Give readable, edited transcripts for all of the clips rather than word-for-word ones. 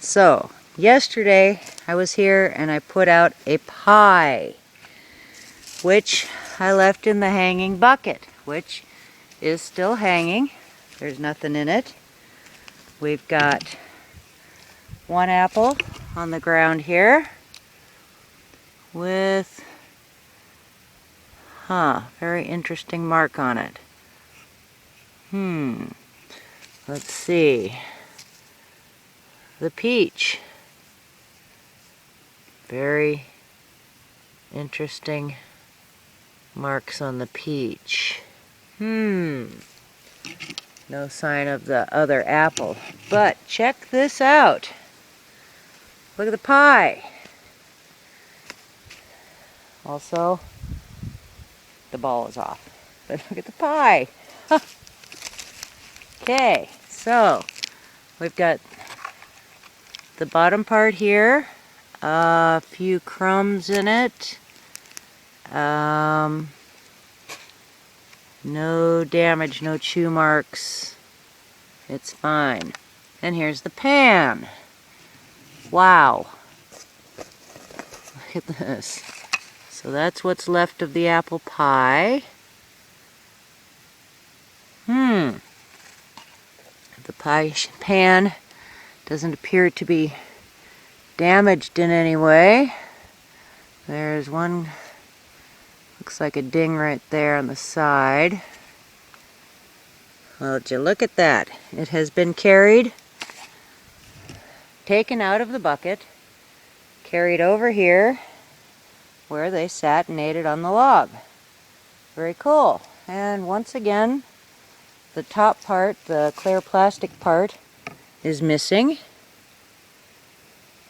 So, yesterday I was here and I put out a pie, which I left in the hanging bucket, which is still hanging. There's nothing in it. We've got one apple on the ground here with, very interesting mark on it. Let's see. The peach. Very interesting marks on the peach. No sign of the other apple. But check this out. Look at the pie. Also, the ball is off. But look at the pie. Okay, so we've got the bottom part here. A few crumbs in it. No damage, no chew marks. It's fine. And here's the pan. Wow. Look at this. So that's what's left of the apple pie. The pie pan doesn't appear to be damaged in any way. There's one, looks like a ding right there on the side. Well, did you look at that? It has been carried, taken out of the bucket, carried over here where they sat and ate it on the log. Very cool. And once again, the top part, the clear plastic part, is missing.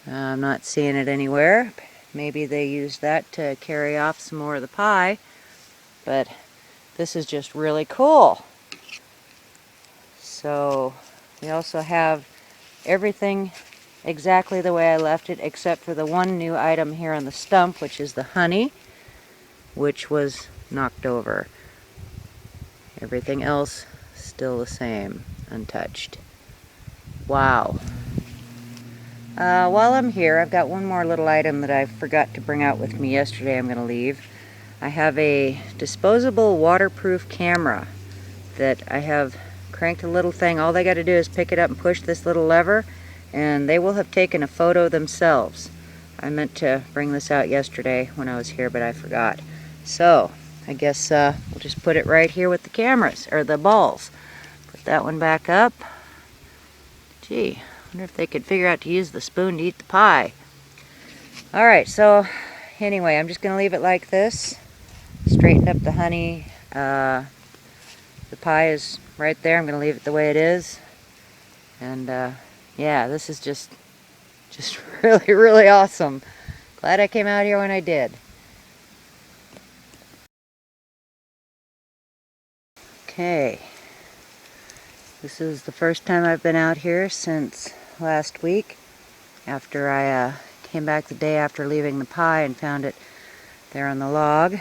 I'm not seeing it anywhere. Maybe they used that to carry off some more of the pie, but this is just really cool. So we also have everything exactly the way I left it, except for the one new item here on the stump, which is the honey, which was knocked over. Everything else still the same, untouched. Wow. While I'm here, I've got one more little item that I forgot to bring out with me yesterday I'm going to leave. I have a disposable waterproof camera that I have cranked a little thing. All they got to do is pick it up and push this little lever, and they will have taken a photo themselves. I meant to bring this out yesterday when I was here, but I forgot. So, I guess we'll just put it right here with the cameras, or the balls. Put that one back up. Gee, I wonder if they could figure out to use the spoon to eat the pie. Alright, so anyway, I'm just going to leave it like this. Straightened up the honey. The pie is right there. I'm going to leave it the way it is. And yeah, this is just really, really awesome. Glad I came out here when I did. Okay. This is the first time I've been out here since last week, after I came back the day after leaving the pie and found it there on the log.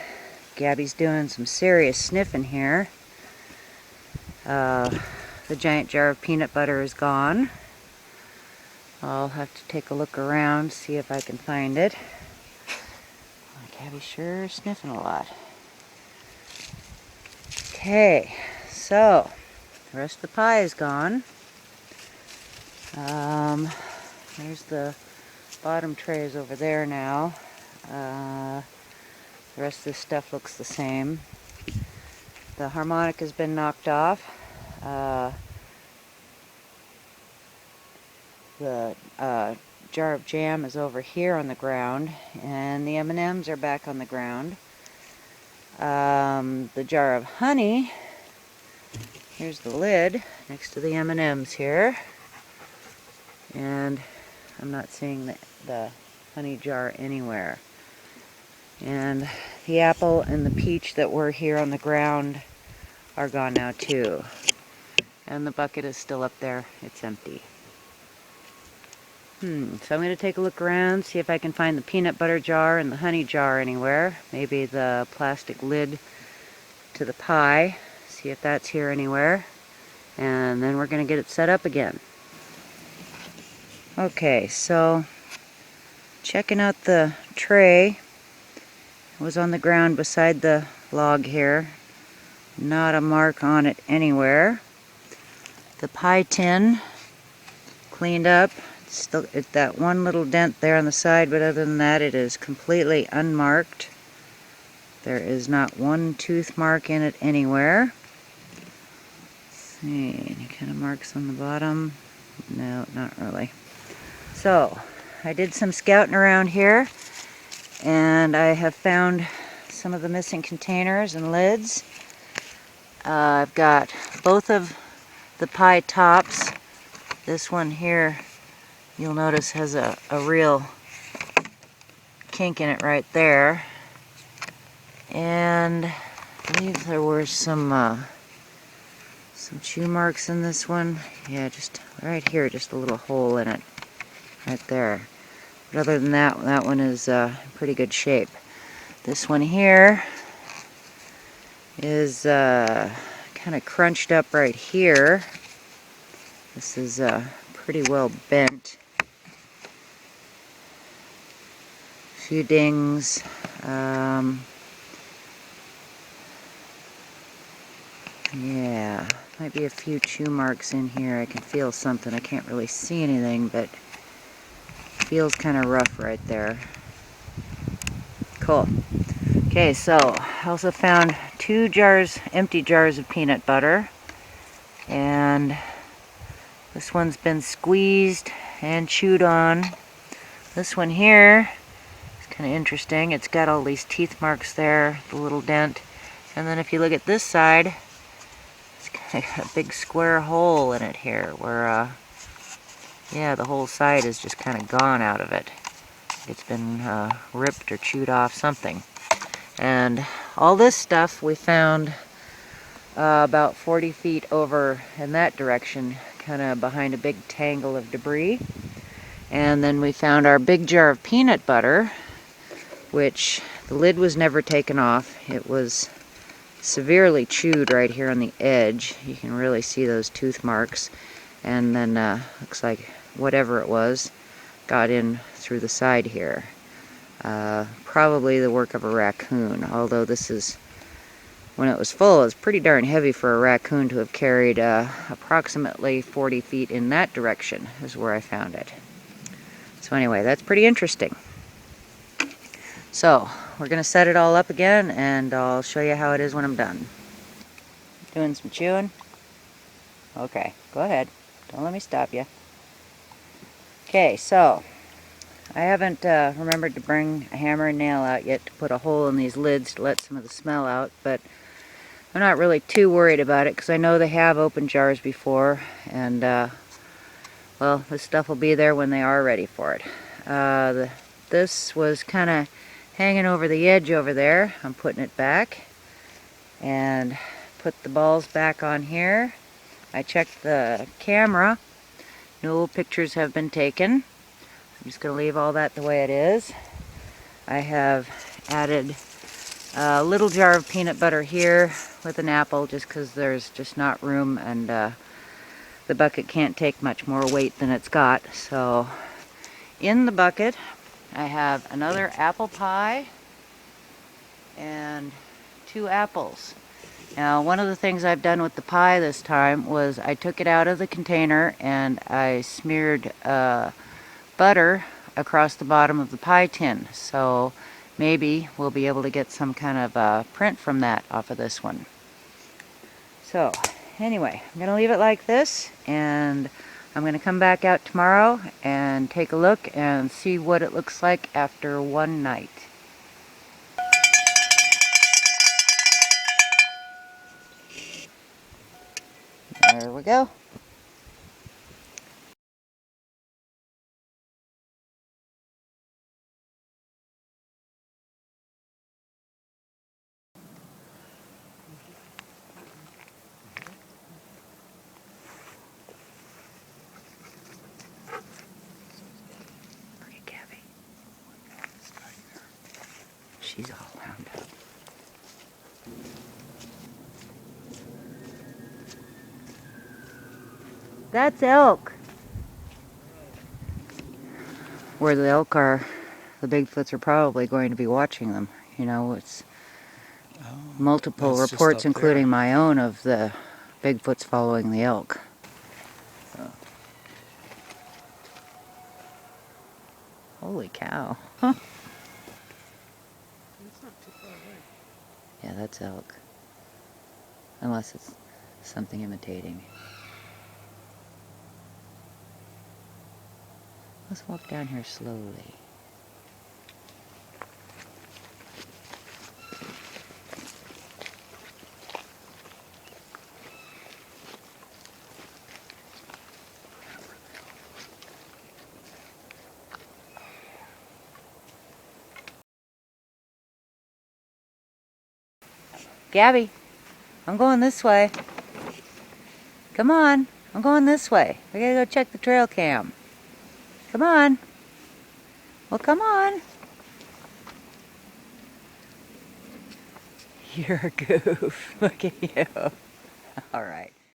Gabby's doing some serious sniffing here. The giant jar of peanut butter is gone. I'll have to take a look around, see if I can find it. Gabby's sure sniffing a lot. Okay, so the rest of the pie is gone. There's the bottom trays over there now. The rest of this stuff looks the same. The harmonica has been knocked off. The jar of jam is over here on the ground, and the M&Ms are back on the ground. The jar of honey, here's the lid next to the M&Ms here, and I'm not seeing the honey jar anywhere. And the apple and the peach that were here on the ground are gone now too. And the bucket is still up there, it's empty. So I'm going to take a look around, see if I can find the peanut butter jar and the honey jar anywhere. Maybe the plastic lid to the pie, see if that's here anywhere. And then we're going to get it set up again. Okay, so checking out the tray. It was on the ground beside the log here. Not a mark on it anywhere. The pie tin cleaned up. Still, that one little dent there on the side, but other than that, it is completely unmarked. There is not one tooth mark in it anywhere. Let's see, any kind of marks on the bottom? No, not really. So, I did some scouting around here, and I have found some of the missing containers and lids. I've got both of the pie tops. This one here, you'll notice, has a real kink in it right there. And I believe there were some chew marks in this one. Yeah, just right here, just a little hole in it, right there. But other than that, that one is in pretty good shape. This one here is kind of crunched up right here. This is pretty well bent. A few dings. Yeah, might be a few chew marks in here. I can feel something. I can't really see anything, but it feels kind of rough right there. Cool. Okay, so I also found 2 jars, empty jars of peanut butter. And this one's been squeezed and chewed on. This one here is kind of interesting. It's got all these teeth marks there, the little dent. And then if you look at this side, it's kind of got a big square hole in it here where, yeah, the whole side is just kind of gone out of it. It's been ripped or chewed off, something. And all this stuff we found about 40 feet over in that direction, kind of behind a big tangle of debris. And then we found our big jar of peanut butter, which the lid was never taken off. It was severely chewed right here on the edge. You can really see those tooth marks. And then looks like whatever it was got in through the side here. Probably the work of a raccoon, although this is, when it was full, it was pretty darn heavy for a raccoon to have carried. Approximately 40 feet in that direction is where I found it. So anyway, that's pretty interesting. So, we're going to set it all up again, and I'll show you how it is when I'm done. Doing some chewing? Okay, go ahead. Don't let me stop you. Okay, so I haven't remembered to bring a hammer and nail out yet to put a hole in these lids to let some of the smell out, but I'm not really too worried about it because I know they have opened jars before, and well, this stuff will be there when they are ready for it. This was kind of hanging over the edge over there. I'm putting it back and put the balls back on here. I checked the camera. No pictures have been taken. I'm just going to leave all that the way it is. I have added a little jar of peanut butter here with an apple just because there's just not room, and the bucket can't take much more weight than it's got. So in the bucket I have another apple pie and 2 apples. Now, one of the things I've done with the pie this time was I took it out of the container and I smeared butter across the bottom of the pie tin. So maybe we'll be able to get some kind of print from that off of this one. So anyway, I'm going to leave it like this, and I'm going to come back out tomorrow and take a look and see what it looks like after one night. There we go. Look at Gabby. She's all wound up. That's elk. where the elk are, the Bigfoots are probably going to be watching them. You know, it's multiple that's just reports, up including there. my own, of the Bigfoots following the elk. So. Holy cow. Huh. It's not too far away. Yeah, that's elk. Unless it's something imitating. Let's walk down here slowly. Gabby, I'm going this way. Come on, I'm going this way. We gotta go check the trail cam. Come on. Well, come on. You're a goof. Look at you. All right.